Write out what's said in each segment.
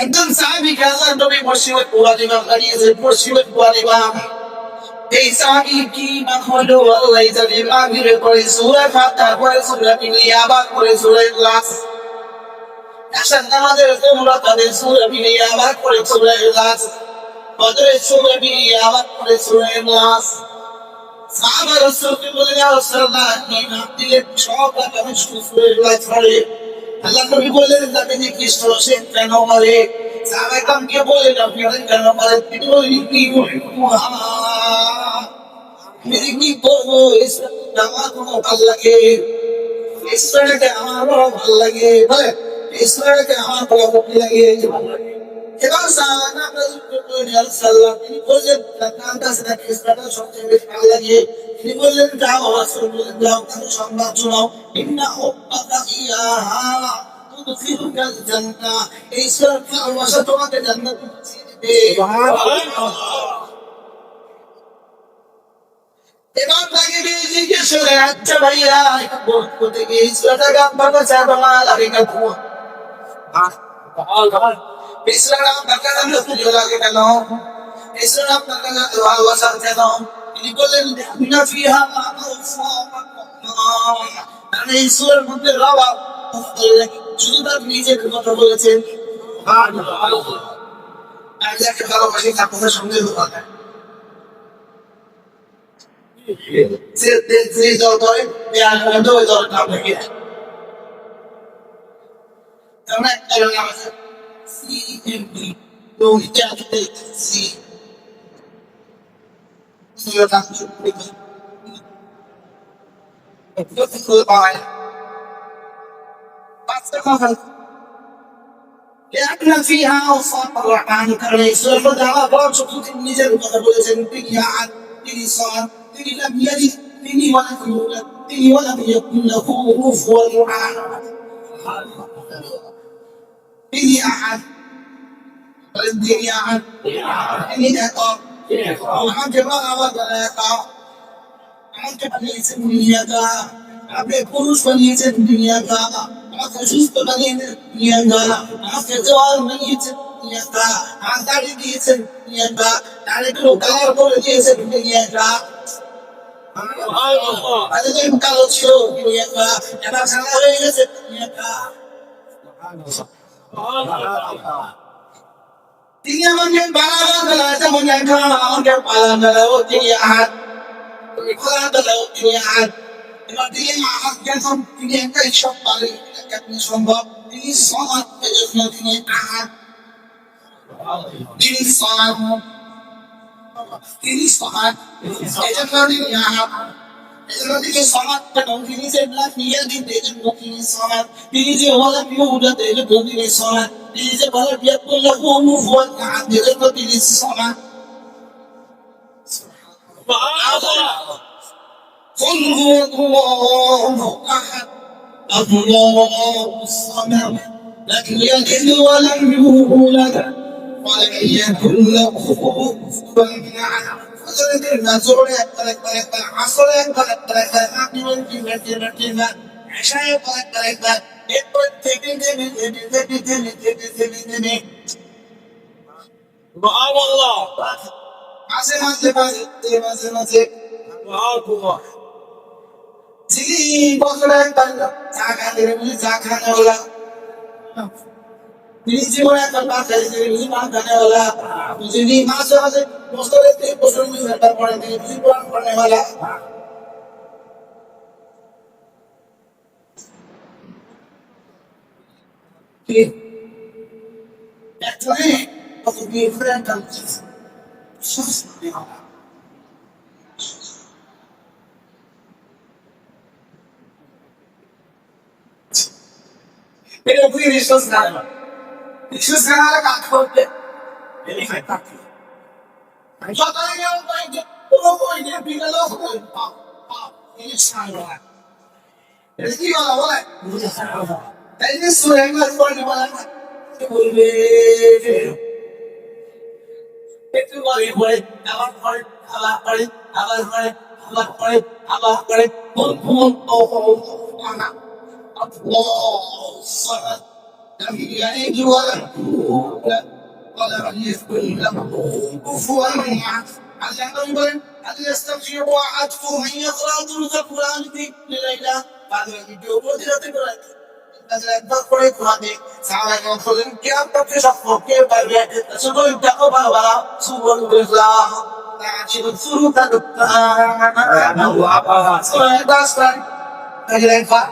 একজন সাহাবী আল্লাহর নবী মসজিদে কুরআন ইমাম দাঁড়িয়েছে, মসজিদে কুরআন ইমাম। এই সাহাবী কি ইমাম হলো আল্লাহ জানে। মাগরিবে পড়ে সূরা ফাতিহা, পড়ে সূরা মিলিয়ে আবার পড়ে সূরা ইখলাস। আশার নামাজের তোমরা তাদের সূরা মিলিয়ে আবার পড়ে সূরা ইখলাস। ফজরের সূরা মিলিয়ে আবার পড়ে সূরা ইখলাস। সাহাবা রাসূলকে বলে, ইয়া রাসূলুল্লাহ, ইমাম দিলে সব আমি সূরা ইখলাস পড়ে। আল্লাহ নবী বললেন, যাকে জিজ্ঞেস করো সে কেন বলে। সাহাবায়ে কেরামকে বললেন, আপনি কেন বলেন? তিনি বললেন, কি বলবো, আমি কি করবো? আমার কোনো ভালো লাগে, ঈশ্বরকে আমার বড় ভালো লাগে, বলে ঈশ্বরকে আমার বড় ভালো লাগে। এবার তিনি বললেন, কার কাছে নাকি ঈশ্বরটা সবচেয়ে বেশি ভালো লাগে? তিনি বললেন, যাও রাসূল বললেন, যাও তাকে সংবাদ শোনাও, ইন্না হুব্বাকা ইয়াহা তুদখিলুকাল জান্নাহ, এই ঈশ্বরের ভালোবাসা তোমাকে জান্নাতে পৌঁছে দিবে। এবার তাকে জিজ্ঞেস করে, আচ্ছা ভাইয়া, করতে গিয়ে ঈশ্বরটা গান বাজা তোমার লাগে না? ইসলাম আপনাকে প্রিয় লাগে কেন? ইসলাম আপনাকে ভালোবাসা কেন? তিনি বললেন, আমি ঈশ্বরের মধ্যে রবা শুধু তার নিজের কথা বলেছেন। আমি যাকে ভালোবাসি তার কথা শুনতে হবে। যে দল করে ওই দল নাম রেখে আমরা একটা নাম আছে CMD, don't judge it. See, you're not too big. It's good by. What's the cover? لأن فيها أوصاف الرحمن الكريم. سورة الدعوة برضو تنزل وتقولون بني عاد بني صاد بني لم يلد بني ولم يولد بني ولم يكن له كفوا أحد. بني أحد. الدنيا ini ekor orang coba awal ekor orang coba lihat dunia ka ape पुरुष बनिए दुनिया का आप सुस्त बनिए दुनिया का आप जवान बनिए दुनिया का आप दाढ़ी दिए दुनिया का दाढ़ी को कलर कर दिए दुनिया का ada yang kalau show dunia ka ada salah lagi dunia ka তিনি আমাকে বানানো যেমন এখন আমাকে বানানো তিনি হাত তুমি খোলা দিলেও তিনি হাত এবার তিনি হাত যখন তিনি একটাই সব পারে আপনি সম্ভব তিনি সমাজ জন্য তিনি হাত তিনি সমাজ তিনি সমাজ এই জন্য তিনি হাত এজন্য তিনি সমাজ তিনি যে নিয়ে দিতে জন্য তিনি সমাজ তিনি যে ওলা পিও উঠাতে জন্য তিনি সমাজ তিনি যে ভালো বিয়ে করলে কোনো ফল আদের প্রতি সমান قل هو الله احد الله الصمد لم يلد ولم يولد ولم يكن له كفوا احد فزرد النزول عصر আপনি বলছেন عشاء এরপর থেকে মাঝে মাঝে মাঝে মাঝে যিনি বছরে একবার চা খাতে চা খানে ওলা তিনি জীবনে একবার মাছ খাইছে মাছ খানে ওলা যিনি মাঝে মাঝে বছরে বছর একবার পড়ে তিনি জীবন পড়ে OLA actually of the different countries. Pero fui visto nada. Isso será a capa. Ele vai estar aqui. Só tá eu vai de como ele fica louco. Ele sai lá. Ele diz olha. Ele suega as coisas para বলবে একটু বলে পড়ে আবার পড়ে আবার পড়ে আবার পড়ে আবার পড়ে আবার পড়ে لم يلد ولم يولد ولم يكن له كفوا احد علمهم هل يستطيع احدكم ان يقرا ثلث القران في كل ليله بعد ان يجوب وجهه একবার করে ঘুমাবে সারা বছরের কে আপনাকে সম্পর্কে পারবে শুধু দেখো বাবা সুবল বিল্লাহ ছিল শুরু তার দাস্তান এলেফা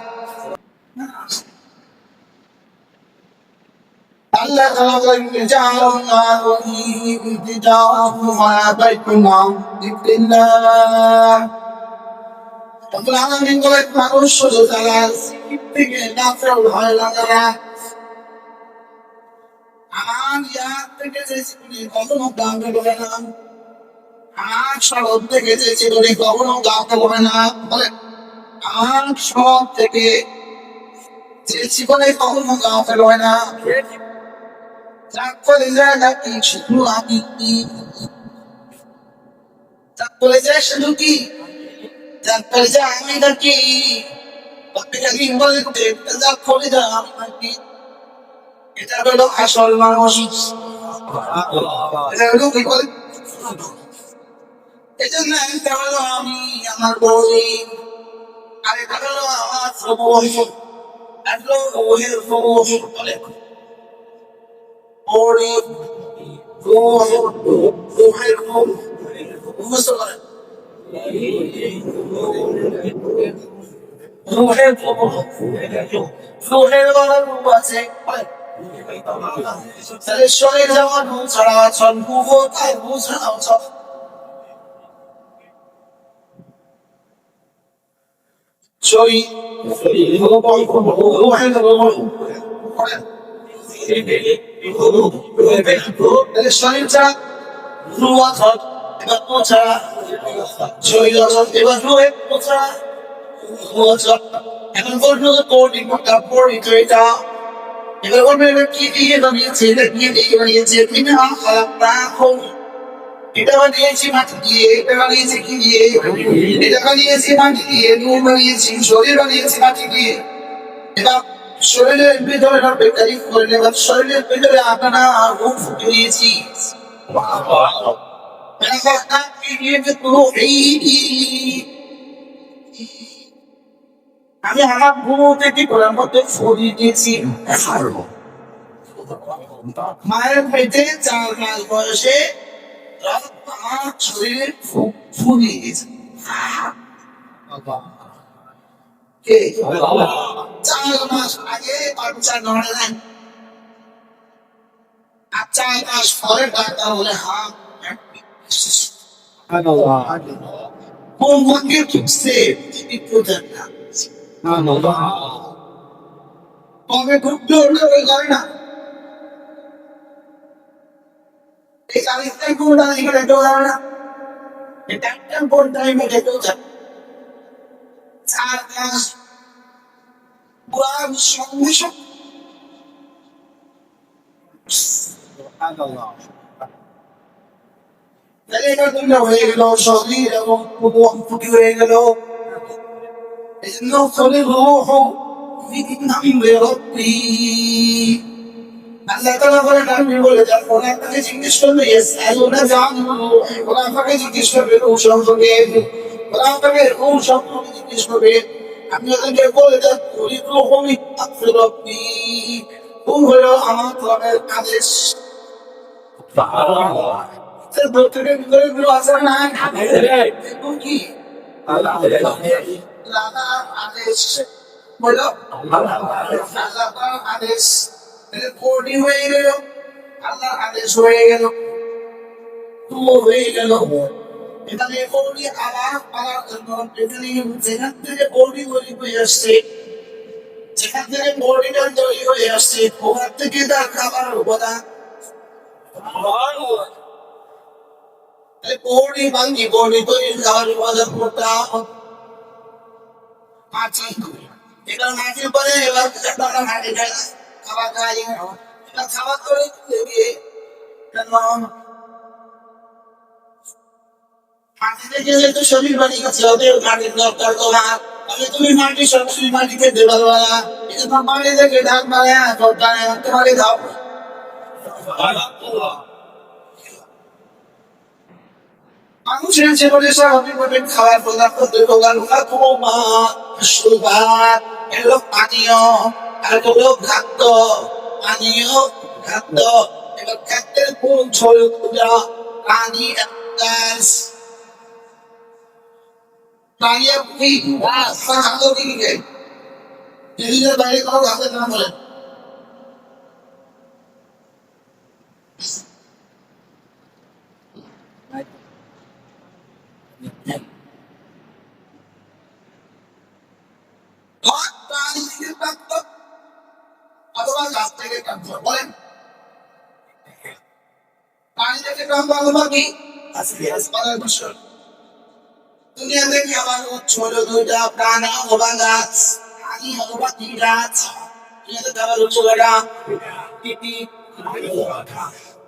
আল্লাহ তাআলা জাআলনা ইতিদাহুমা বাইতুনা বিল্লাহ তখন আলামিন বলে মানুষ শুধু তারা থেকে নাফল হয় লাগা আমার ইয়াদ থেকে যে জীবনে কখনো গান বলে না আমার সরব থেকে যে জীবনে কখনো গান বলে না বলে আমার সব থেকে যে জীবনে কখনো গান বলে না তারপরে যায় নাকি শুধু আমি তারপরে যায় শুধু কি তারপরে যায় আমি নাকি আমি বলতে যা করে যা আমি নাকি এটা হলো আসল মানুষ এটা হলো কি বলে এই জন্য এটা হলো আমি আমার বই আর এটা হলো আমার সবই এগুলো ওহের সবই বলে ওরে ওহের বুঝতে পারেন রুহের রুহের রূপ আছে তাহলে শরীর যেমন ছাড়া আছেন বুবো তাই বুঝা আছেন শরীর রুহের তাহলে শরীর ছাড়া রূপ আছে এবার পোছা শরীর এবার রুহের পোছা এখন পর্যন্ত কোডিং তারপর এটা এবার বলবে কি দিয়ে বানিয়েছে এটা কি দিয়ে বানিয়েছে তুমি না রাখো এটা বানিয়েছি মাটি দিয়ে এটা বানিয়েছি কি দিয়ে এটা বানিয়েছি মাটি দিয়ে নুন বানিয়েছি শরীর বানিয়েছি মাটি দিয়ে এটা শরীরের ভিতরে তারিফ করে এবার শরীরের ভিতরে আপনারা রূপ ফুটে দিয়েছি আমি আমার ঘুমোতে কি করার মতো সরিয়ে দিয়েছি মায়ের পেটে 4 মাস বয়সে আমার শরীরে ফুলিয়ে গেছে 4 মাস আগে বাচ্চা নড়ে নেন আর 4 মাস পরে ডাক্তার বলে কোন ভাগ্যে ঢুকছে তবে ঢুকতে হলে ওই করে না এই আরেকটাই কোন টাইমে কেউ যাবে না এটা একটা কোন টাইমে কেউ যাবে 4 মাস পুরান সঙ্গে হয়ে গেল শরীর এবং ফুটি হয়ে গেল এই জন্য শরীর আল্লাহ তাআলা বলেন আমি বলে যাব ওরা তাকে জিজ্ঞেস করবে ইয়াসআলুনা ওরা আমাকে জিজ্ঞেস করবে রূহ সম্পর্কে ওরা আমাকে রূহ সম্পর্কে জিজ্ঞেস করবে আমি ওদেরকে বলে যাব রূহুমি আফরবি রূহ হলো আমার রবের আদেশ সে বলতে ভিতরে গুলো আছে না কি আল্লাহ আদেশ বলো আল্লাহ আদেশ কোটি হয়ে গেল আল্লাহ আদেশ হয়ে গেল হয়ে গেল এখানে কোটি আবার পাওয়ার জন্য এখানে যেখান থেকে কোটি তৈরি হয়ে আসছে যেখান থেকে কোটিটা তৈরি হয়ে আসছে ওখান থেকে তার খাবার উপাদান কোটি ভাঙ্গি কোটি তৈরি খাবার উপাদান করতাম মাছি এবার মাটির পরে এবার তারা মাটি খায় খাবার খায় এটা খাবার করে দিয়ে মাটি থেকে যেহেতু শরীর বানিয়ে গেছে ওদের মাটির দরকার তোমার আমি তুমি মাটি সবসময় মাটিতে দেওয়াল বানা এটা তো পানি থেকে ঢাক মারে তোমাকে দাও মানুষের জীবনে স্বাভাবিকভাবে খাবার পদার্থ দুই প্রকার মা সুভাত এগুলো পানীয় আর হলো খাদ্য পানীয় খাদ্য এবার খাদ্যের কোন ছড়ে পানি গাছ পানি কি গাছ খাদ্য কি এদিকে বাইরে কোনো গাছের নাম বলেন পানি থেকে প্রাপ্ত অথবা গাছ থেকে প্রাপ্ত বলেন পানি থেকে প্রাপ্ত অথবা কি দুনিয়াতে খাবার উৎস হলো দুইটা প্রাণ অথবা গাছ পানি অথবা কি গাছ দুনিয়াতে খাবার উৎস কটা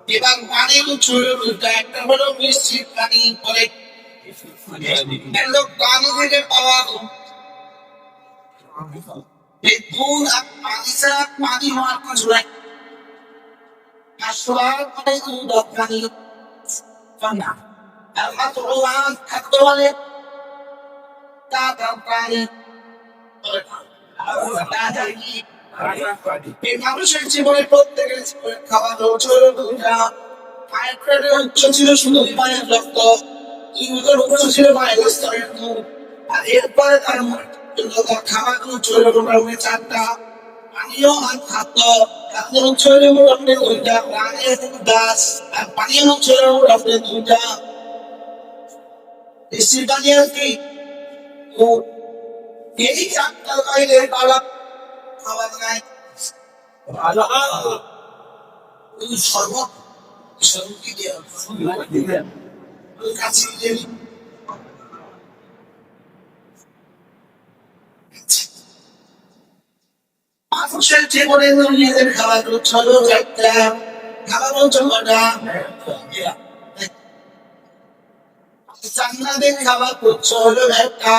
এবার পানির উৎস হলো দুইটা একটা হলো মিশ্রিত পানি বলে পানি থেকে পাওয়া এই দুধ আর পানি ছাড়া পানি হওয়ার কিছু নাই আসলে মানে দুধ আর পানি না المطلوبات الدول تعتقد এই মানুষের জীবনে প্রত্যেকের জীবনে খাবার পায়ের উচ্চ ছিল শুধু পায়ের রক্ত ইউজের উচ্চ ছিল পায়ের স্তরের দুধ আর এরপরে তার খাবার উচ্চ মোটামুটি চারটা পানীয় আর খাদ্য খাদ্যের উচ্চ হলে মোটামুটি দুইটা প্রাণের গাছ আর পানীয় উচ্চ হলে মোটামুটি দুইটা Istilahnya কি এই চারটা বাইরে বাবা খাবার নাই সর্ব সর্বকি দিয়ে কাছে দিয়ে মানুষের জীবনে নিজেদের খাবার ছোট একটা খাবার ছোটটা জান্নাতের খাবার উৎস হলো একটা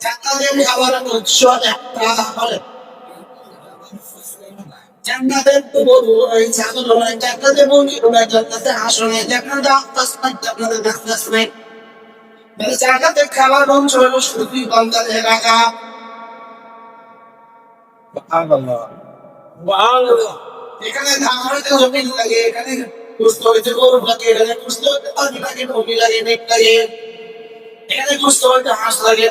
জান্নাতের খাবার উৎস একটা বলে জান্নাতের গরু এই ছাগল নয় জান্নাতের মুরগি নয় জান্নাতের হাঁস নয় জান্নাতের আফতাস নয় জান্নাতের আফতাস নয় মানে জান্নাতের খাবার উৎস হলো শুধু বান্দাদের এলাকা এখানে ধান হইতে জমি লাগে এখানে কুস্ত হইতে গরু লাগে এখানে কুস্ত হইতে পাখি লাগে মুরগি লাগে নেক লাগে এখানে কুস্ত হইতে হাঁস লাগে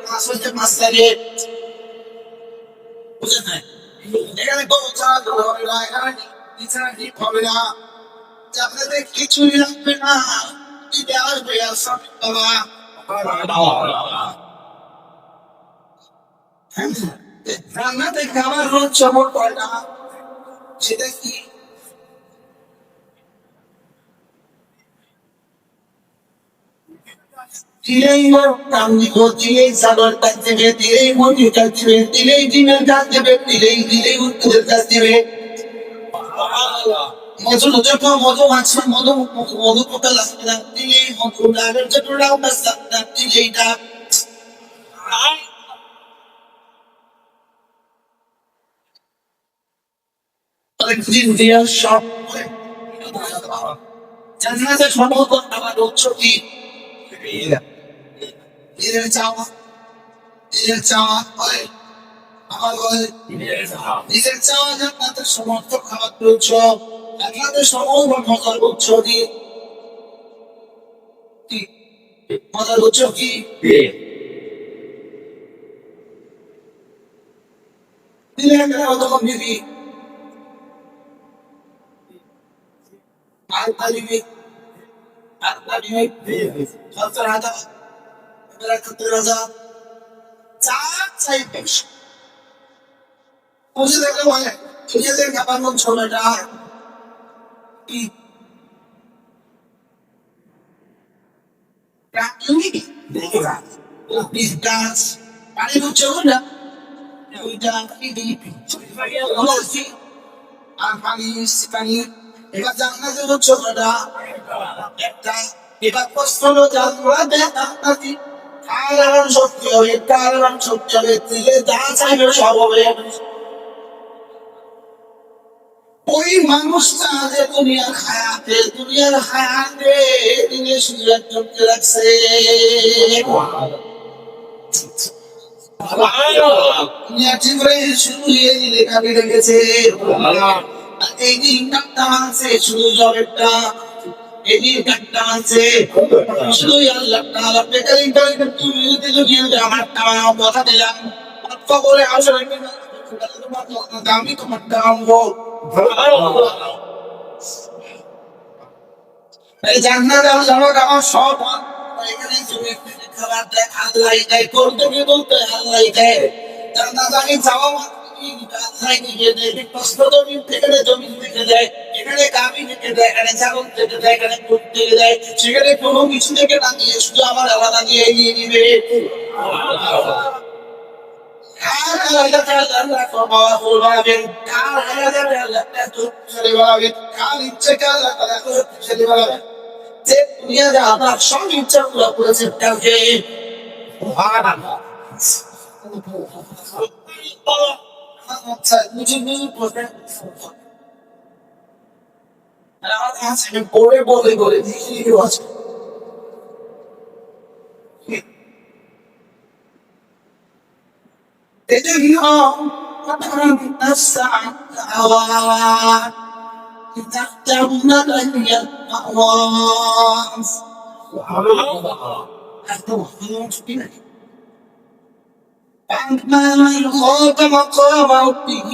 হাঁস হইতে মাছ লাগে বুঝলেন না এখানে গরু ছাড়া দুধ হবে না এখানে এছাড়া ডিম হবে না আপনাদের কিছুই লাগবে না দিতে আসবে আর সব বাবা রান্নাতে খাবার রোজ চমক করে না সেটা কি দিলেই আপনি দিলেই সাগর কাছ দেবে দিলেই মন্দির কাছ দেবে দিলেই ডিমের কাছ দেবে দিলেই উত্তরের কাছ দেবে মধু যখন মধু আছে মধু পোকা লাগবে না দিলেই মধু ডালের জন্য রান্না না দিলেই ডাক অনেকদিন দিয়া সব জান্নাতের সম্পর্ক আমার উৎস কি নিজের চাওয়া হয় আমার বলে নিজের চাওয়া জান্নাতের সমর্থ খাবার উৎস জান্নাতের সমস্ত মজার উৎস কি মজার উৎস কি দিলে তখন দিবি আর দিবি সত্তর হাজার সত্তর হাজার যা চাইবে বুঝে দেখলে বলে নিজেদের খাবার মন ছোটটা কি গাছ পানি হচ্ছে না ওইটা আর পানি পানি এবার জান্নাতের ছোটটা একটা এবার প্রশ্ন হলো জান্নাতে কারণ সত্যি হবে, কারণ সত্যি হবে, দিলে যা চাইবে সব হবে। ওই মানুষটা যে দুনিয়ার হায়াতে দিনে শুধু একজনকে রাখছে। দুনিয়া ঠিক করে শুধু এই লেখাকে রেখেছে। এই যে ইনকামটা আছে শুধু জবেরটা, এই যে ইনকামটা আছে শুধুই আল্লাহ তাআলা বেকারি করে তুমি যদি আমার কথা দিলাম কবরে আসলে আমি তোমার দাম বল। এই জান্নাত আমার সব এখানে তুমি খাবার দেয় আল্লাহ দেয়, করতে বলতে আল্লাহ দেয়। জান্নাত আমি যাওয়া আল্লাহ নিজে দেয়, প্রশ্ন জমিন থেকে জমিন থেকে দেয়, এখানে গাভী থেকে দেয়, এখানে ছাগল থেকে দেয়, এখানে দুধ থেকে দেয়, সেখানে কোনো কিছু থেকে না দিয়ে শুধু আমার আলাদা দিয়ে নিয়ে নিবে। সব ইচ্ছা গুলো করেছে কালকে বলে বলে বলে আছে اليوم الساعة تحتمل الأقواس أما من خاف مقام ربه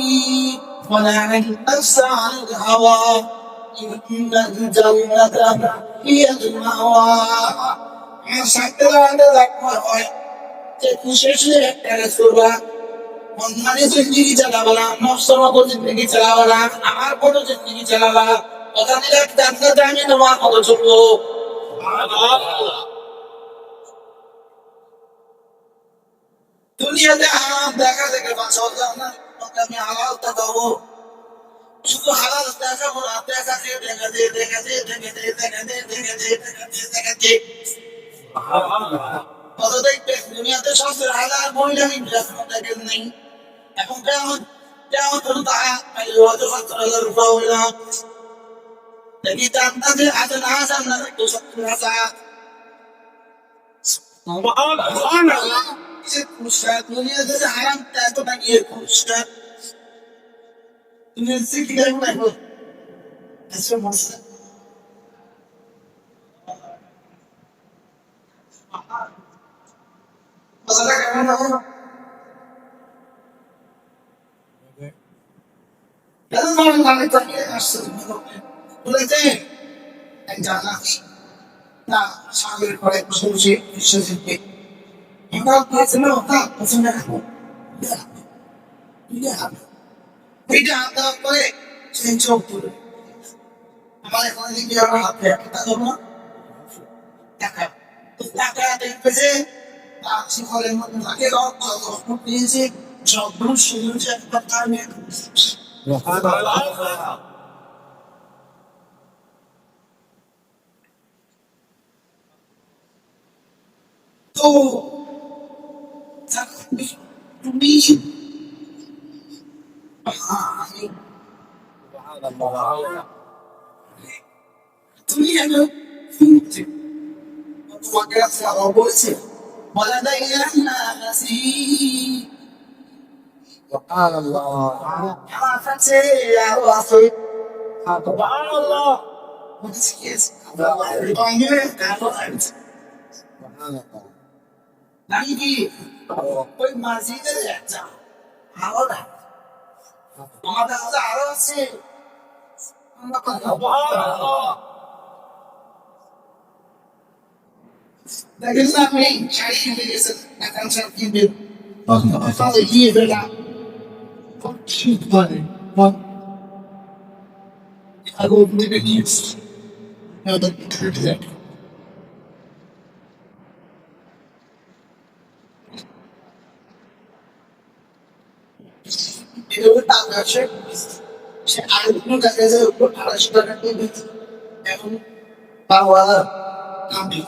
ونهى النفس عن الهوى إن الجنة هي المأوى شكرا لك जिंदगी चलावाला नौसरों जिंदगी चलावाला আমার কোনো जिंदगी चलावाला কথা দিলে জান্নাতে আমি তোমার মতো চলবো। দুনিয়াতে হারাম দেখা দেখে বাঁচা না, আমি হালালটা দেবো, শুধু হালাল দেখাবো না, দেখাতে দেখাতে দেখাতে দেখাতে দেখাতে দেখাতে দেখাতে দেখাতে কত দেখবেন দুনিয়াতে সবচেয়ে হাজার মহিলা দেখেন নেই। এখন কেমন কেমন ধরুন তারা হয়তো 70,000 রুপা হইলাম দেখি জান্নাতে আছে না জান্নাতে 70,000 পুরস্কার। দুনিয়াতে যে হারাম এত টাকা পুরস্কার তুমি কি দেখো এখন এসে মশলা বলেছে না স্বামীর ঘরে বসে বসে বিশ্বজিৎকে করে সেই চোখ তুলে আমার এখন হাতে একটা ধরো টাকা টাকা দেখতেছে ঘরের মধ্যে থাকে দিয়েছে সবগুলো শুনেছে একটা কারণে তো তুমি তুমি তোমাকে বলছে বলা যায় سبحان الله سبحان الله নাকি ওই মসজিদে যাচ্ছা ভালো না আমাদের কাছে আরো আছে দেখেন না আপনি শাড়ি কিনতে গেছেন এখন সব কিনবেন তাহলে গিয়ে বেলা ঠিক বলে I go live in East. Now that that. Itu tak macam saya ada pun tak ada pun ada sudah ada pun yang bawa ambil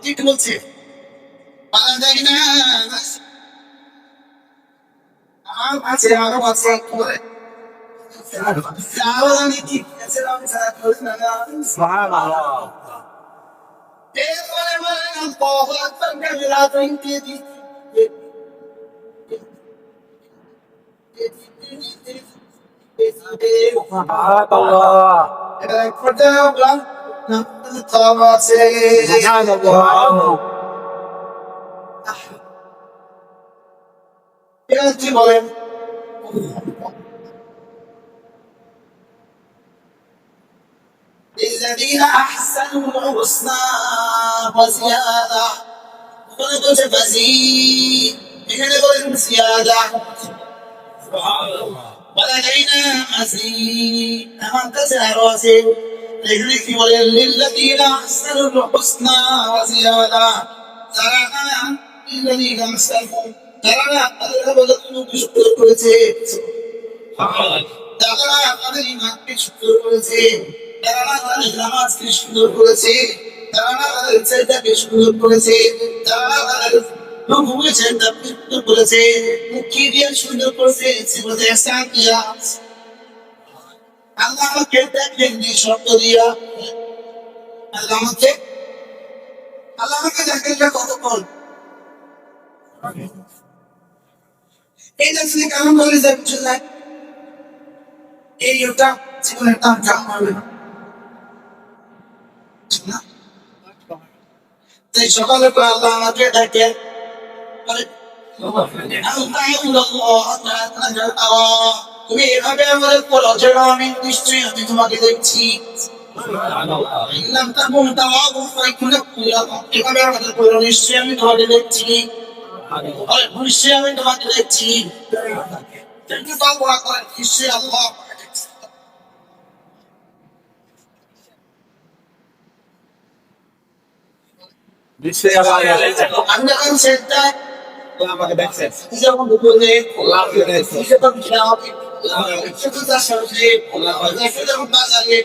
ঠিক বলছি পালা যায় না আছে আরো আছে আমি কি বলেন للذين أحسنوا الحسنى وزيادة وقلت فزيد এখানে বলেন زيادة ولدينا مزيد আমার কাছে আরো আছে এখানে কি বলেন للذين أحسنوا الحسنى وزيادة যারা للذين أحسنوا যারা আল্লাহ বলতে শুকর করেছে যারা আমাদের ইমানকে শুকর করেছে যারা তাদের নামাজকে সুন্দর করেছে যারা তাদের চাহিদাকে সুন্দর করেছে যারা তাদের রুকুকে চাহিদাকে সুন্দর করেছে মুখী দিয়ে সুন্দর করেছে জীবনে এহসান দিয়া আল্লাহ আমাকে দেখেন যে শব্দ দিয়া আল্লাহ আমাকে দেখেন যে কতক্ষণ এই যে কেমন বলে যাচ্ছে এই ওটা জীবনের দাম কাম হবে না সকালে আল্লাহ আমাকে দেখে তুমি এভাবে আমাদের বলো যেন আমি নিশ্চয়ই আমি তোমাকে দেখছি এভাবে আমাদের বলো নিশ্চয়ই আমি তোমাকে দেখছি নিশ্চয়ই আমি তোমাকে দেখছি নিশ্চয়ই আল্লাহ আমি যখন সেটা আমাকে দেখছেন যখন দুপুরে যখন যখন তার সাথে যখন বাজারে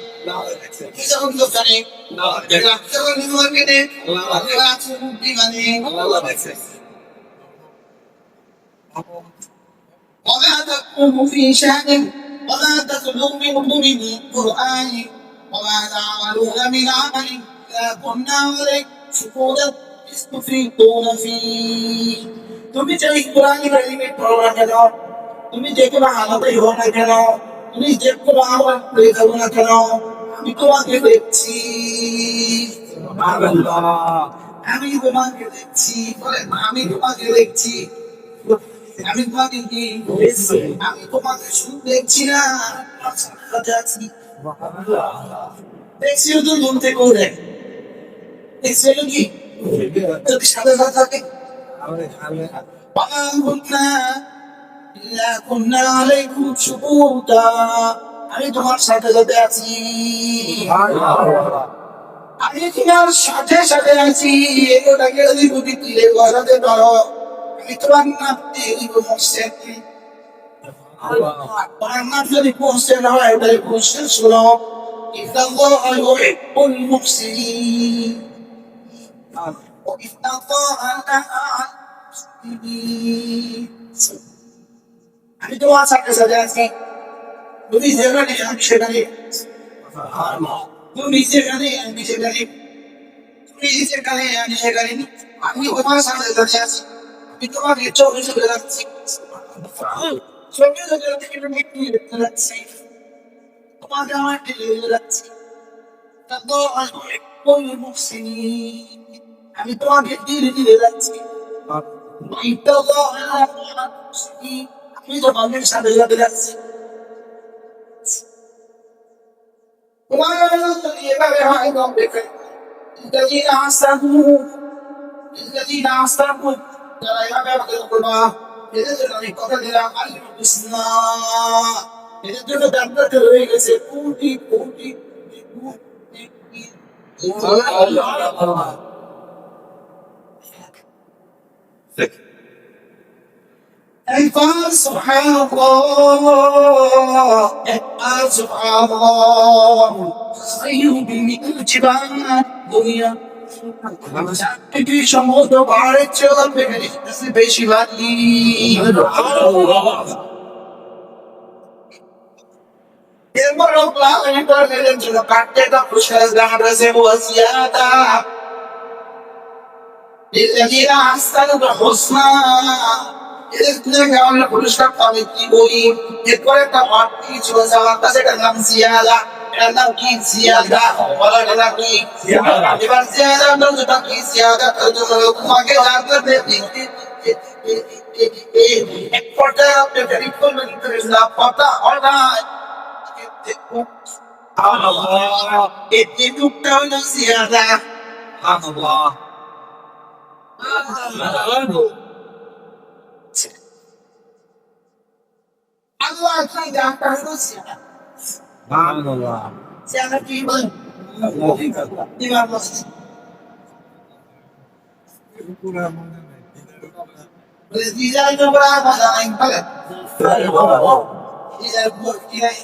যখন দোকানে যখন মার্কেটে বিমানে وما تكون في شأن وما تتلو منه من قرآن وما تعملون من عمل إلا كنا عليكم شهودا إذ تفيضون فيه তুমি যে কোরআনের এলিমেন্ট পড়ো না কেন তুমি যে কোনো আলাদাই হও না কেন তুমি যে কোনো আমল করে যাবো না কেন আমি তোমাকে দেখছি আমি তোমাকে দেখছি আমি তোমাকে দেখছি আমি তোমাকে কি আমি তোমাকে শুধু দেখছি না দেখছি তো ঘুম থেকে উঠে দেখছি কি যদি সাথে না থাকে আমি তোমার সাথে সাথে আছি আমি তোমার সাথে সাথে আছি এটাকে যদি বুদ্ধি দিলে বসাতে পারো আমি তোমার নাম দিব মোহসেন আমার নাম যদি মোহসেন হয় তাহলে মোহসেন শোনো ইন্নাল্লাহ ইউহিব্বুল মুহসিনিন আমি তোমার সাথে সাথে আছি তুমি যেখানে আমি সেখানে তুমি যেখানে আমি সেখানে তুমি যেখানে আমি সেখানে আমি তোমার সাথে সাথে আছি আমি তোমাকে চোখে চোখে রাখছি চোখে চোখে রাখছি তোমাকে আমার টেলে রাখছি আমি তোমাকে ধীরে ধীরে যাচ্ছি আমি তোমাদের সাথে সাথে যাচ্ছি তোমার এভাবে হয় দেখে الذين أسرفوا যারা এভাবে আমাদের করবা এদের জন্য আমি কথা দিলাম আল্লাহ হুসনা এদের জন্য জান্নাতে রয়ে গেছে কোটি কোটি سبحان الله سبحان الله خير من الجبال دنيا চারটি সমুদ্র পাহাড়ের চেয়ে বেশি ভারী এরপর কাটতে পুরস্কার জানাতে ওয়াসিয়াতা للذين أحسنوا الحسنى আমরা পুরস্কার পাবে কি বলি এরপর একটা বাড়তি ছিল যাওয়ার কাছে এটার নাম জিয়াদা এটার নাম কি জিয়াদা বলার নাম কি এবার জিয়াদা আমরা যেটা কি জিয়াদা তোমাকে জানতে এক পর্যায়ে আপনি ভেরিফ করবেন না পাতা হয় না এই টুকটা হলো জিয়াদা আল্লাহ Allah tidak akan rusia. Subhanallah. Siapa tiba? Tiba bos. Tidak ada berapa yang paling. Tidak boleh.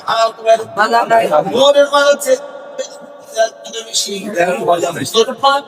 Aku mana baik. Boleh kalau cek. Tidak mesti. Terlepas.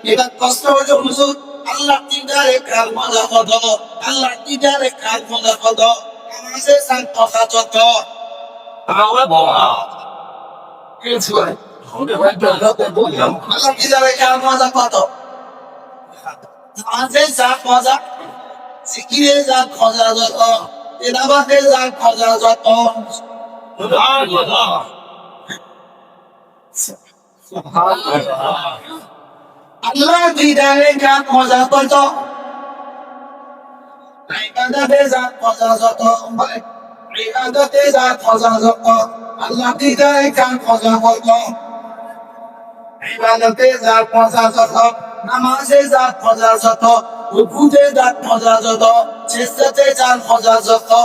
এবার কষ্ট হয়ে হুজুর আল্লাহ তিনটারে কাল মজা কত আল্লাহ তিনটারে কাল মজা কত আমাদের সান কথা যত আল্লাহ তিনটারে কাল মজা কত আমাদের সান মজা সিকিরে যা খজা যত এনাবাকে যা খজা যত Allah tidak ingat masa foto, ibadah desa masa foto, ibadah desa masa foto. Allah tidak ingat masa foto, ibadah desa masa foto, namaz desa masa foto, ruku desa masa foto, sejda desa masa foto.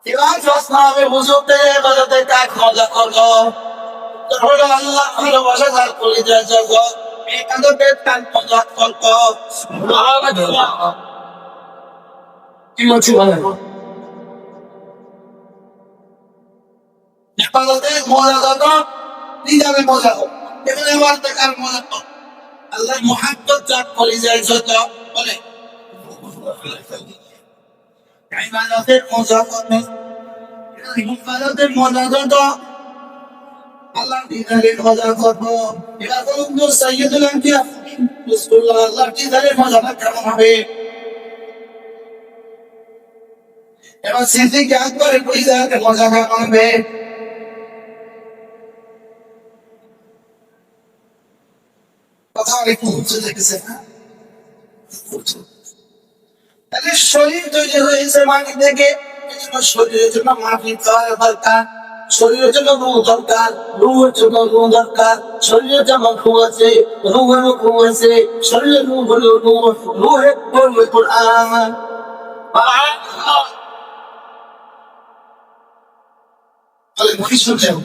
এবার প্রশ্ন হবে বুঝতে বাজাতে কাজ মজা করলো তাহলে আল্লাহ ভালোবাসা যার করে যায় জগৎ একাদশের কাজ মজা করলো কি বলছি বলেন একাদশের মজা যত নিজের মজা হোক এখানে আমার দেখার মজা তো আল্লাহ মুহাব্বত যার করে যায় যত বলে ইবাদতের মজা করবে ইবাদতের মজা যত আল্লাহ দিদারের মজা করবো এরা তো সাইয়্যিদুল আম্বিয়া রাসূলুল্লাহ আল্লাহ দিদারের মজাটা কেমন হবে এবার সিদ্দিক আকবরের পরিচয়ের মজা কেমন হবে কথা একটু উঁচু দেখেছে না তাহলে শরীর তৈরি হয়েছে মাটি থেকে শরীরের জন্য মাটি খাওয়ার দরকার শরীরের জন্য রূহ দরকার রূহের জন্য রূহ দরকার শরীরে যেমন রূহ আছে রূহেরও রূহ আছে শরীরের রূহ হলো রূহ রূহের পড়বে কোরআন তাহলে কি শুনছেন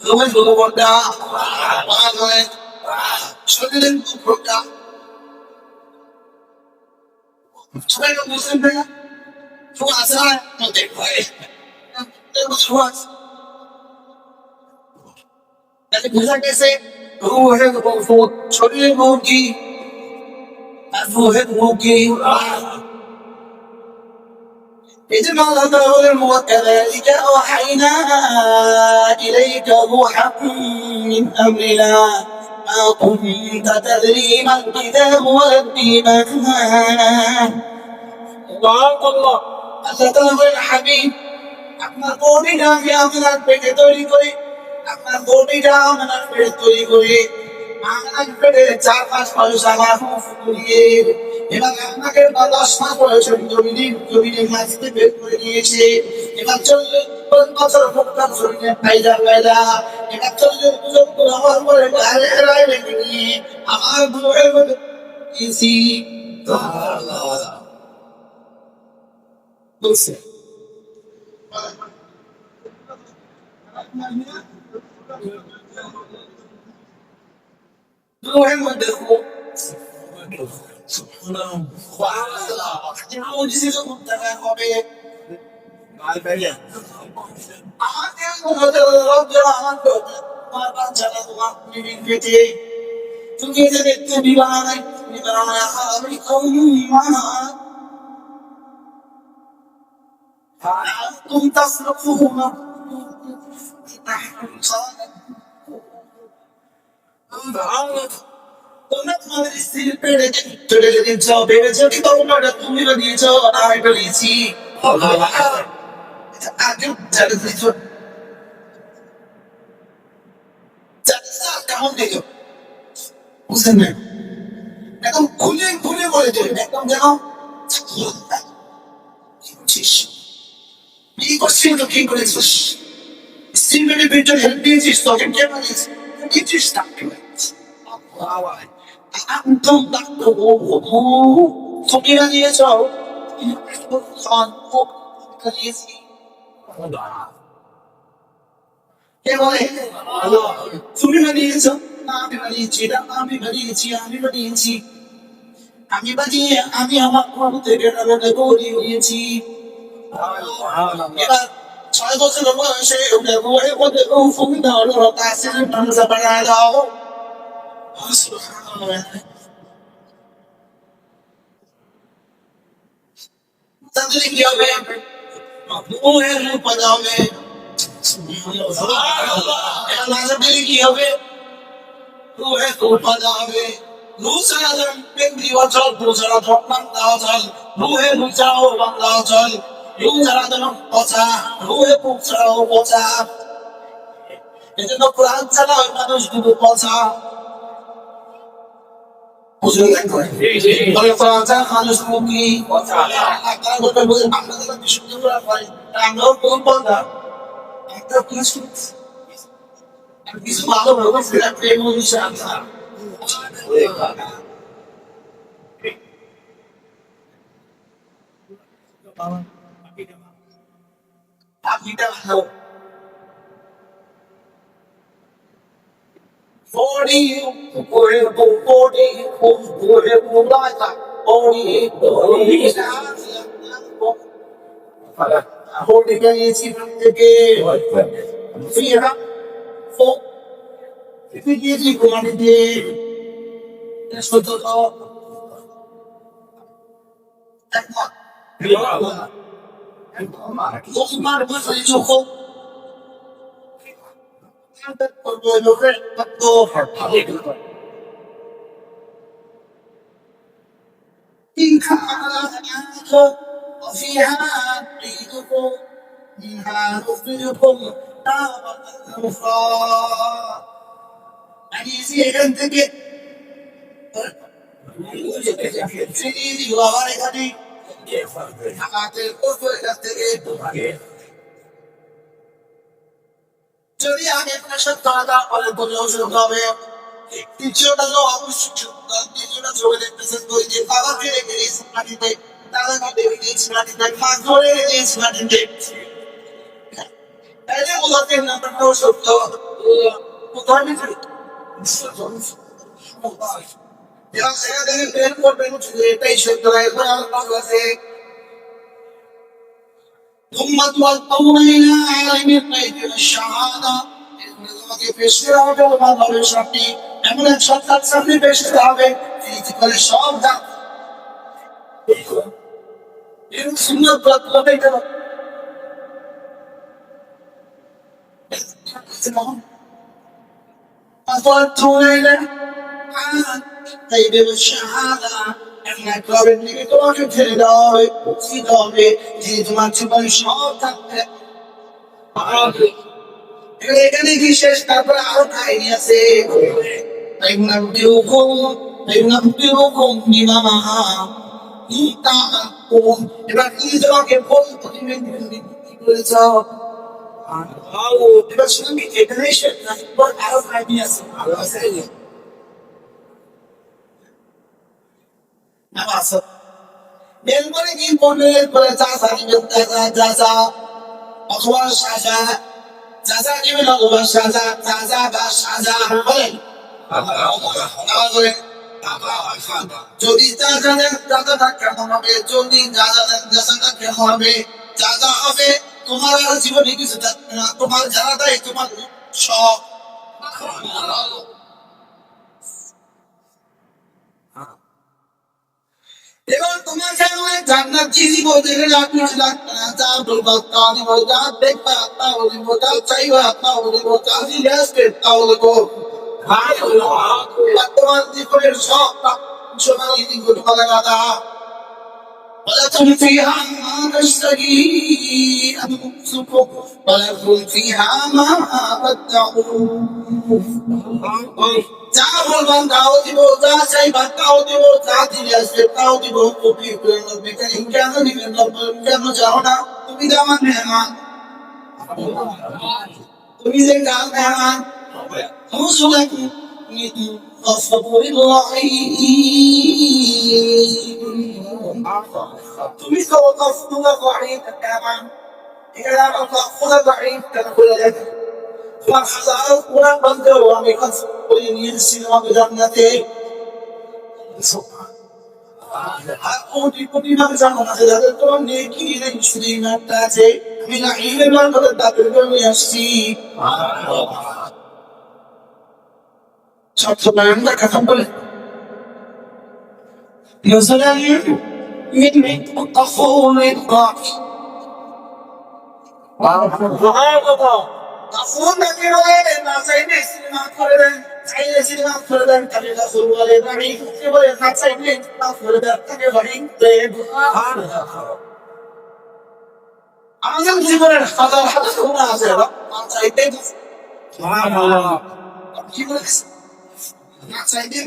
রূহের রূহ বড়টা শরীরের রূহ বড়টা সবাই বুঝলেন না ফুয়াশা মধ্যে ভয় ফুয়াশ তাহলে বোঝা গেছে রুহের ওষুধ শরীরের মুরগি রুহের মুরগি এই যে আল্লাহ তাআলা বলেন ওয়াকাযালিকা আওহাইনা ইলাইকা রূহাম মিন আমরিনা মা কুনতা তাদরি মাল কিতাবু ওয়াল ঈমান আল্লাহ তাআলা বলেন হাবিব আপনার বডিটা আমি আপনার পেটে তৈরি করি আপনার বডিটা আপনার পেটে তৈরি করি আমার পেটে 4-5 মাস আমার ফুলিয়ে এবার আপনাকে 10 মাস বয়সে জমিনে মাছতে বের করে দিয়েছে এবার 40 বছর ভোক্তার শরীরে পায়দা এবার 40 বছর আমার পরে গায়ে রেখে নিয়ে আমার বুড়ের মধ্যে দিয়েছি বলছে রুহের মধ্যে হবে আমাদের তোমার বাচ্চারা তোমার পেটে তুমি যে দেখতে বিবাহ আমি أنتم تصرفون তোমরা তোমাদের স্ত্রীর পেটে চলে যেতে চাও ভেবেছো কি তোমার তুমি দিয়েছ আমি বলেছি আগে জানে দিয়েছ কেমন দেখো বুঝলেন না একদম খুলে বলে দেবেন একদম যেন এই কোশ্চেন তো কি করেছিস স্ত্রীর পেটে হেল্প দিয়েছিস তোকে কেমন দিয়েছিস أنتم تحكمون فقيرا يسعوا خان فوق كريسي فقيرا يسعوا আমি বাজিয়ে আমি আমার ঘর থেকে রান্না করে নিয়েছি এবার 6 বছর বয়সে বয়ে বলে ফোন দাও কাছে টানসা বাড়ায় দাও তাহলে কি হবে রুহের উপাদান হবে নাজাদের কি হবে রুহের উপাদান হবে রুসালাম পেন্দি অচল রুসালাম বাংলা অচল রুহে রুচাও বাংলা অচল রুসালাম পচা রুহে পুচাও পচা এজন্য কোরআন ছাড়া ওই মানুষ দুটো পচা মানুষ মুখী আপনারা বলবেন বলছেন আপনাদের বিশুদ্ধ করা হয় আমরাও কোন বলবা একটা কিছু ভালো ভালো প্রেম অনুসার আপনিটা ভালো 40 গিয়েছি থেকে ফিরা গিয়েছি কোরআনে দিয়ে তোমার ভাষায় যখন وفيها نعيدكم منها نخرجكم تارة أخرى حديثي এখান থেকে سيدي وغيرتي আমাদের উপর থেকে যদি আগে প্রেশার তারা বলে বলে ওষুধ হবে দ্বিতীয়টা তো অবশ্যই দ্বিতীয়টা চলে দেখতেছেন বই যে বাবা ফিরে গেছে মাটিতে দাদা কাটে গেছে মাটিতে মা ধরে গেছে মাটিতে তাইলে বলতে নাম্বারটাও সত্য কোথায় মিশে এবার সেখানে বের করবেন এটাই সত্য এখন আমার কাছে ثم توضؤون إلى عالم الغيب والشهادة إن الله في السر والجهر এমন এক সত্তার সামনে পেশ হতে হবে তিনি জীবনে সব দাম এরকম সুন্দর কথা এটা أفضلتنا طيب الشهادة إحنا قابل نيجي تداوي تداوي جيت ما تبغى شاطر এখানে কি শেষ তারপর আরো কাহিনী আছে এবার কি তোমাকে বলতো তুমি কি করেছ এবার শুনবি এখানে শেষ তারপর আরো কাহিনী আছে এরপরে কি বলবে এরপরে চাষা চাষা অথবা সাজা চাচা নেবেন অথবা সাজা চাচা বা সাজা বলেন যদি চাচা দেন চাচাটা কেমন হবে যদি চাচা দেন চাচাটা কেমন হবে চাচা হবে তোমার আর জীবনে কিছু থাকবে না তোমার জানাটাই তোমার সব এবার তোমার সামনে জান্নাত চিজি বলতে গেলে আপনি লাগবে না যা বলবো তা দিব যা দেখবা তা বলিব যা চাইবা তা বলিব যা জিজ্ঞাসা তা বলিব তোমার জীবনের সব সময় দিন তোমার কথা ولكم فيها ما تشتهي أنفسكم ولكم فيها ما تدعون যা বলবেন তাও দিব যা চাইবা তাও দিব যা দিলে আসবে তাও দিব কপি করে নেবে কেন দিবেন কেন যাও না তুমি তো আমার মেহমান তুমি যে গান মেহমান তুমি তো গফুর রহিম মেহমান এখানে আমার গফুর রহিম কেন বলে দেখো হাজারো কোরআন বলতেও আমি করে নিয়ে এসেছিলাম আমি জান্নাতে আর কোটি কোটি ভাবে জানো না যাদের তোমার নেকি শুধু নামটা আছে আমি না ইলের মাধ্যমে তাদের নিয়ে আসছি সবসময় আমরা কথা বলে مثلا من الطفول الضعف তখন নাকি বলে না চাইলে সিনেমা করে দেন চাইলে সিনেমা করে দেন তাহলে রাসূল বলে আমি কি বলে না চাইলে না করে দেন তাকে বলি আমাদের জীবনের হাজার হাজার গুনাহ আছে না চাইতে সুবহানাল্লাহ কি বলে না চাইতে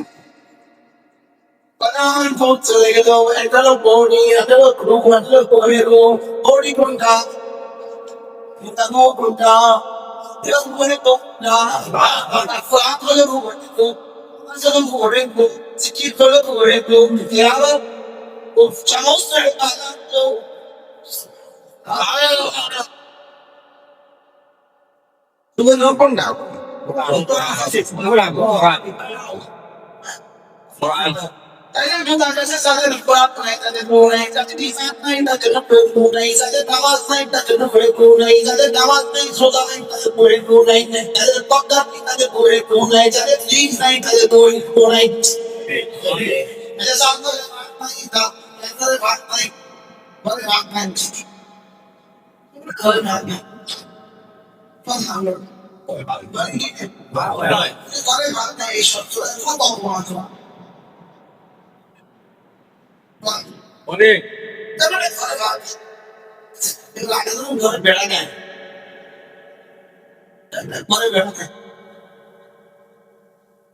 বানান পৌঁছে গেল এটা হলো বডি এটা হলো গ্রুপ এটা হলো বডি কোনটা এটা নো কোনটা Yung ganito na ako lang ganito. Kasi lang po rin po. Si Kito lang po rin po. Kaya lang po. Chamo sir. Alam po. Ayaw. Tumalong po na. Wala po. Ayun yung kasi sa akin nagpapakita na tunay sa titisan na yung tunay sa tawas na yung tunay sa tawas na yung sodakin na tunay sa pagkat na tunay sa jeans na yung tunay kaya sa ako nakita kaya bakit bakit pasalo bakit na isot so অনেক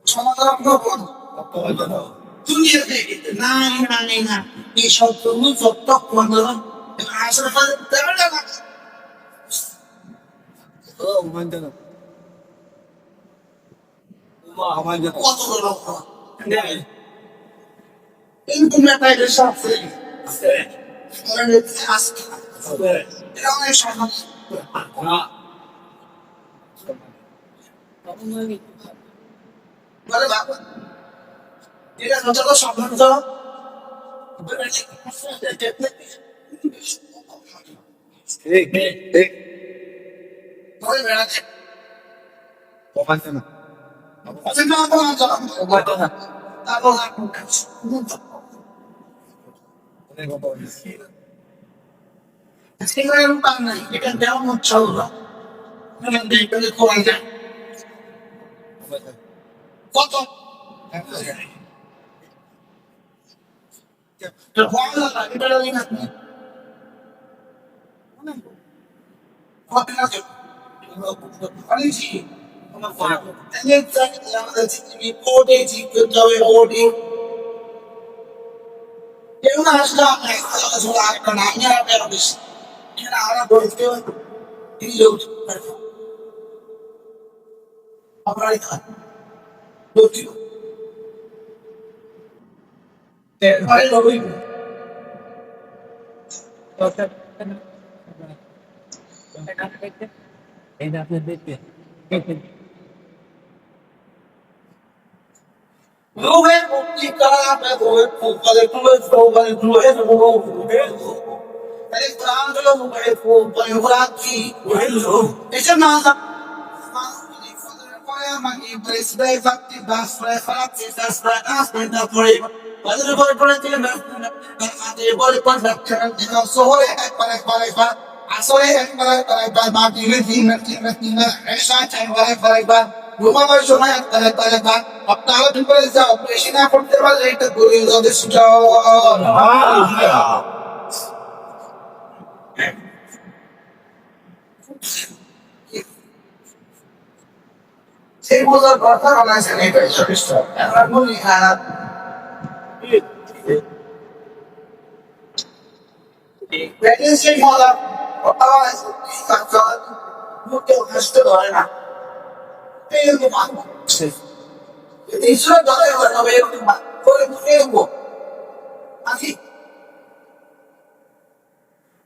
সমাধান করুন দুনিয়া থেকে না না না এই সব সত্য আসলে কত লোক এরকম ব্যাপারে সব সাধারণত আচ্ছা না তো না তারপর সেগুলো পান নাই এটা দেওয়া মত চললো কত কেউ না আসলে আপনার নাম বেশি আমরা বলতে আপনার এটা আপনি দেখবেন Ruben Muticana, ঘুমাবার সময় আপনারা কি করে যাও বেশি না করতে পারলে এটা গরিব যথেষ্ট সেই বোঝার কথা অনায়াসে এটাই যথেষ্ট আমরা বলি খারাপ সেই মজা মুখেও হাসতে পারে না এরকম ঈশ্বর দলে হবে এরকম করে এরকম আমি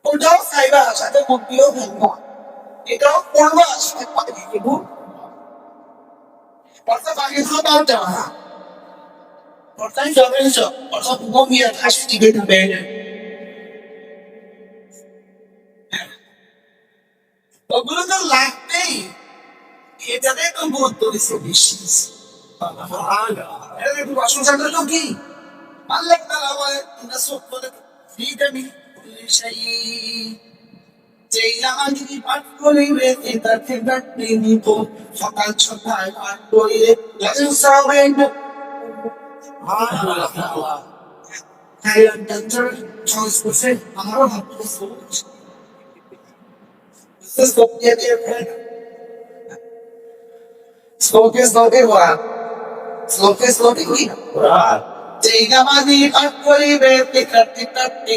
ওটাও সাইবার সাথে মুক্তিও ফেলবো এটাও করবো সাথে পাঠিয়ে দেবো অর্থাৎ আগে খাবার দেওয়া না অর্থাৎ যাবে অর্থাৎ ঘুমিয়ে হাসি টিকে থাকবে ওগুলো তো লাগবেই এটাতে একটু গুরুত্ব দিচ্ছে বিশ্বাস একটু প্রশংসা করলো কি আল্লাহ তাআলা বলে ভিটামিন যেই নামাজি পাঠ করিবে এটা থেকে নিত সকাল সকাল পাঠ করিলে সাবেন আমারও ভাবতে Smoke is not a one. Smoke is not a one. যেই নামাজি পাঠ করিবে টিকাটি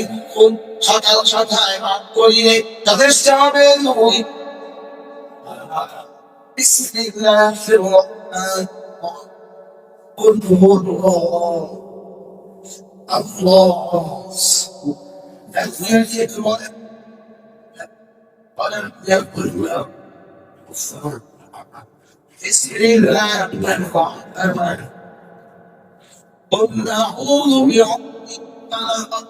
সকাল সকাল পাঠ করিলে যথেষ্ট হবে নই بسم الله الرحمن قل أعوذ برب الفلق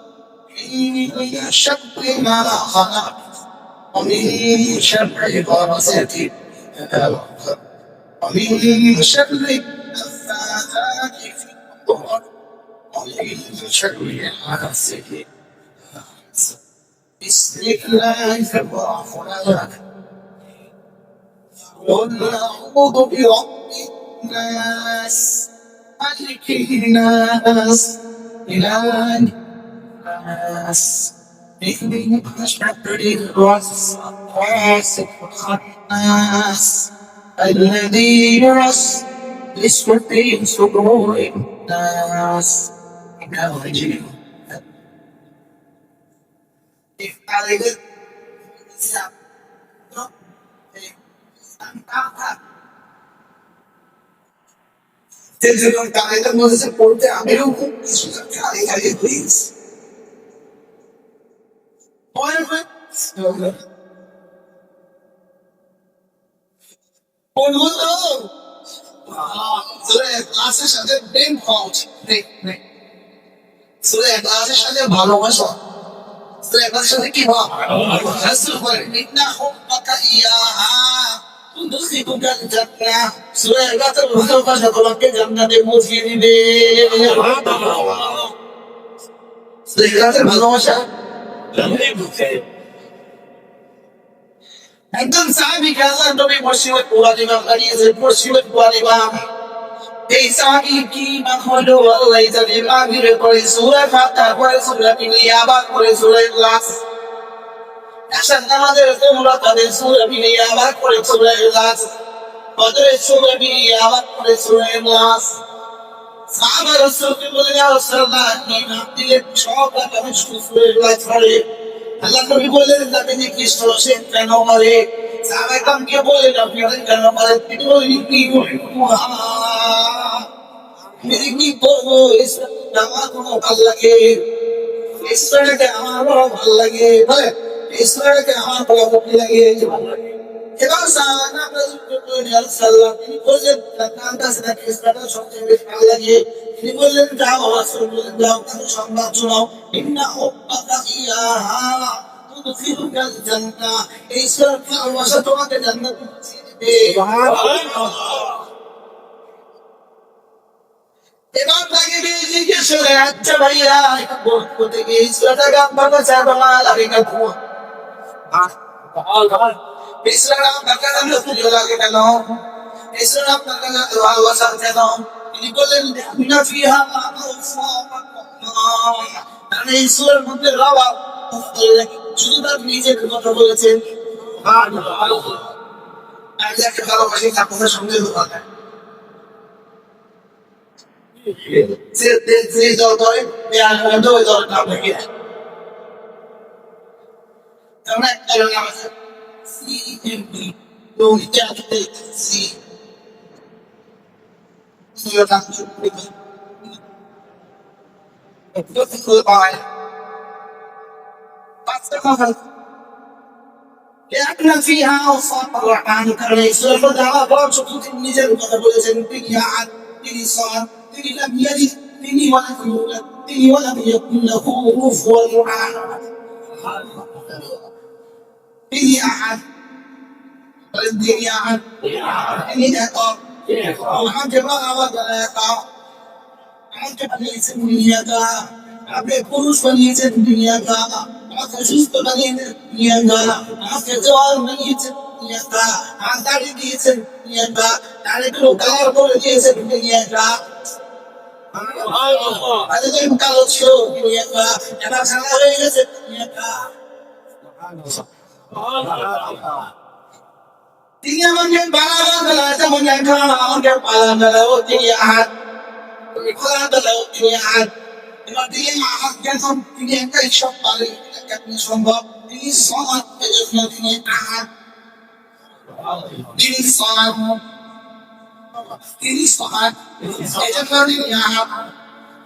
من شر ما خلق ومن شر غاسق ومن شر النفاثات في العقد ومن شر حاسد بسم الله الرحمن قل أعوذ برب الناس ملك الناس إله الناس من شر الوسواس الخناس الذي يوسوس في صدور الناس إنه جن Tentando carregar música por terreno com isso, carregar isso. Olha, não. Sura ক্লাসের সাথে প্রেম হওয়া উচিত সূরা ক্লাসের সাথে ভালোবাসা সূরা ক্লাসের সাথে কি হওয়া ভালোবাসা ইন্না হুব্বাকা ইয়াহা ندخلك الجنة سورة গাছের ভালোবাসা তোমাকে জান্নাতে পৌঁছে দিবে সূরা গাছের ভালোবাসা একজন সাহাবী আল্লাহর নবী মুসলিমের কুরআন ইমাম দাঁড়িয়েছে মুসলিমের কুরআন ইমাম এই সাহাবী কি ইমাম হলো আল্লাহ জানে মাগরিবে পড়ে সূরা ফাতিহা পড়ে সূরা আবার পড়ে সূরা ইখলাস আশা নামাজের তোমরা তাদের সূরা আবার পড়ে সূরা ইখলাস ফজরের সূরা আবার পড়ে সূরা ইখলাস সাহাবা রাসূলকে বলে ইয়া রাসূলুল্লাহ আপনি নাম দিলে সব আমি সূরা ইখলাস পড়ে আল্লাহ নবী বললেন আপনি কি সে কেন মারে সাহাবা কামকে বলে আপনি কেন মারে তিনি বলেন কি মেরে কি বলবো আমার কোনো ভালো লাগে ঈশ্বরকে আমার বড় ভালো লাগে বলে ঈশ্বরকে আমার বড় ভালো লাগে এবার সাহাবা রাসূলুল্লাহ তিনি বললেন কানটা সেটা ঈশ্বরটা সবচেয়ে বেশি ভালো লাগে তিনি বললেন যাও রাসূলুল্লাহ যাও তাহলে সংবাদ শোনাও ইন্না হুব্বাকা ইয়াহা তুদখিলুকাল জান্নাহ ঈশ্বর ভালোবাসা তোমাকে জান্নাতে পৌঁছে দিবে সুবহানাল্লাহ এবার তাকে জিজ্ঞেস করে আচ্ছা ভাইয়া এটা বলতে গিয়ে ঈশ্বরটা গান বাবা চাঁদ লাগে না খুব ঈশ্বর আপনাকে প্রিয় লাগে কেন ঈশ্বর আপনাকে ভালোবাসা কেন তিনি বললেন বিনা ফিহা মানে ঈশ্বরের মধ্যে রওয়া শুধু তার নিজের কথা বলেছেন আর যাকে ভালোবাসি তার কথা সঙ্গে কথা Se যতই বেআইনভাবে ওই দলটা আপনাকে আমরা একটা আছে CMD লৌহিতে সি সিওটা চুপড়ি একটু ফুল পায় পাঁচটা কথা يأكل فيها وصاق الرحمن كريم سورة دعوة برشة নিজের কথা বলেছেন তিনি আদ তিনি সাদ তিনি لم يلد তিনি ولم يولد তিনি ولم يكن له كفوا أحد তিনি আহাদ তিনি আহাদ তিনি একক আমাকে বাবা একা আমাকে বানিয়েছেন দুনিয়াটা আপনি পুরুষ বানিয়েছেন দুনিয়াটা আমাকে সুস্থ বানিয়েছেন দুনিয়াটা আমাকে জওয়ান বানিয়েছেন দুনিয়াটা আমার দাড়ি দিয়েছেন দুনিয়াটা দাড়িগুলো কালার করে দিয়েছেন দুনিয়াটা আজকে কালো ছিল দুনিয়াটা এবার সাদা হয়ে গেছে দুনিয়াটা তিনি আমাকে বানাবেন যেমন এখন আমাকে পালন দেবো তিনি আহাত খোলা দেবো তিনি আহাত এবার তিনি আহাত যখন তিনি একাই সব পারে কেমনি সম্ভব তিনি সমাজ জন্য তিনি আহাত তিনি সমাজ তিনি সমাজ এজন্য তিনি আহাত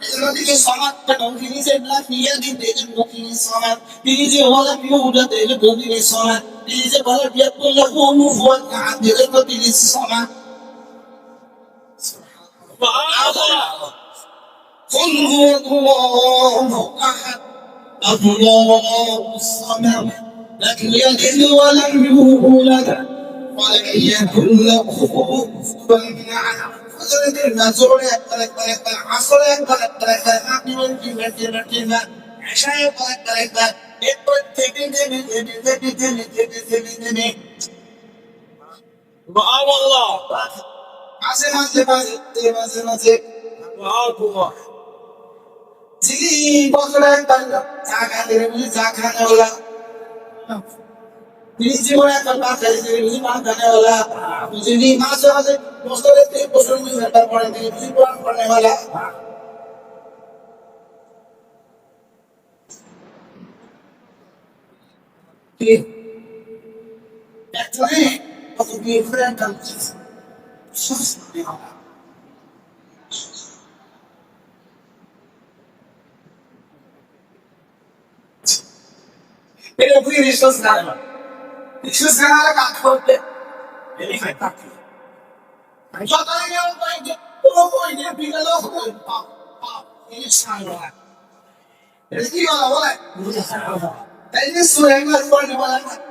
এজন্য তিনি সমাজ কেন তিনি যে নিয়ে দিতে এজন্য তিনি সমাজ তিনি যে হলে বিউডাতে এজন্য তিনি সমাজ তিনি যে বলে বিয়ে করলে কোনো ভুল না এজন্য তিনি সমাজ قل هو الله احد الله الصمد لم يلد ولم يولد ولم يكن له كفوا احد فسجد النزول يقرأ عصر يقرأ عقل في عشاء يقرأ যিনি বছরে একবার চা খাতে চা খানে ওলা তিনি জীবনে একবার ভাত খাইছে ভাত খানে ওলা যিনি মাসে মাসে বছরে 3 বছর ব্যাপার পড়ে তিনি জীবন করনে ওলা কি একজনে কত কি ফ্রেন্ড আছে Ele é por isso que nada. Isso é nada que acontece. Ele vai estar aqui. Mas só tá aí eu vai de como ele fica louco. Ele sai lá. Ele diz olha. Ele suega mas pode falar.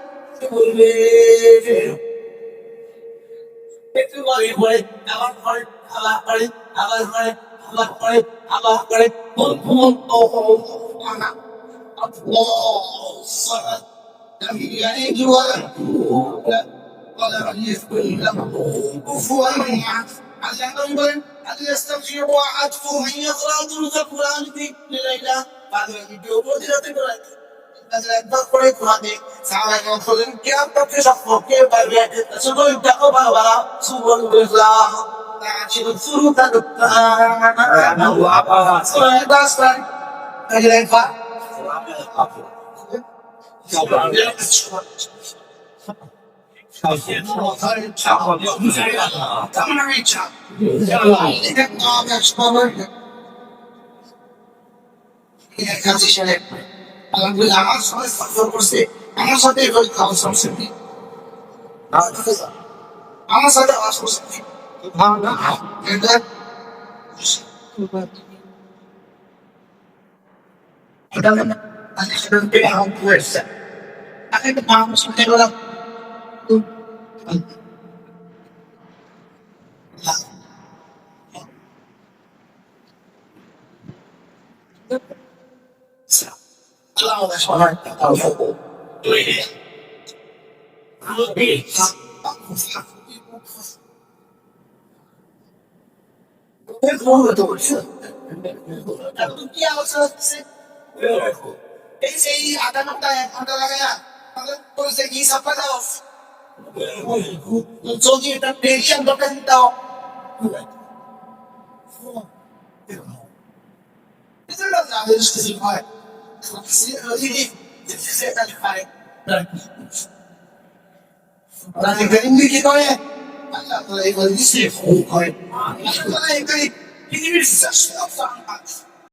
একটু করে পরে আবার পরে আবার পরে আবার পরে আবার পরে আবার পরে বলুন ও আনা আল্লাহ সালাত আমি ইয়াইদু ওয়া ولا يذكر له كفوا احد علمهم بلن هل يستطيع عطفه ان يقرا ثلث القران في ليله بعد الفيديو بودرته قرات একবার করে ঘুরাতে সারা বলেন কে আপনাকে সম্পর্কে পারবে শুধু দেখো বাবা সুবহানাল্লাহ ছিল শুরু তার দাস্তান আগে পা আলহামদুলিল্লাহ আমার সবাই সফর করছে আমার সাথে এভাবে খাওয়া সমস্যা নেই আমার সাথে আওয়াজ করছে এটা না আমি শুনতে পাওয়া হয়েছে আমি তো পাওয়া শুনতে গেলাম Allah সবার কি অবস্থা হচ্ছে এই সেই আধা ঘন্টা 1 ঘন্টা লাগায়া বলছে কি সাফা দাও যদি এটা টেনশন দরকার দাও এটা না জানিস কি হয় Orang yang ini kita ya, Allah yang ini sih, oh, ini bisa sesuatu sangat.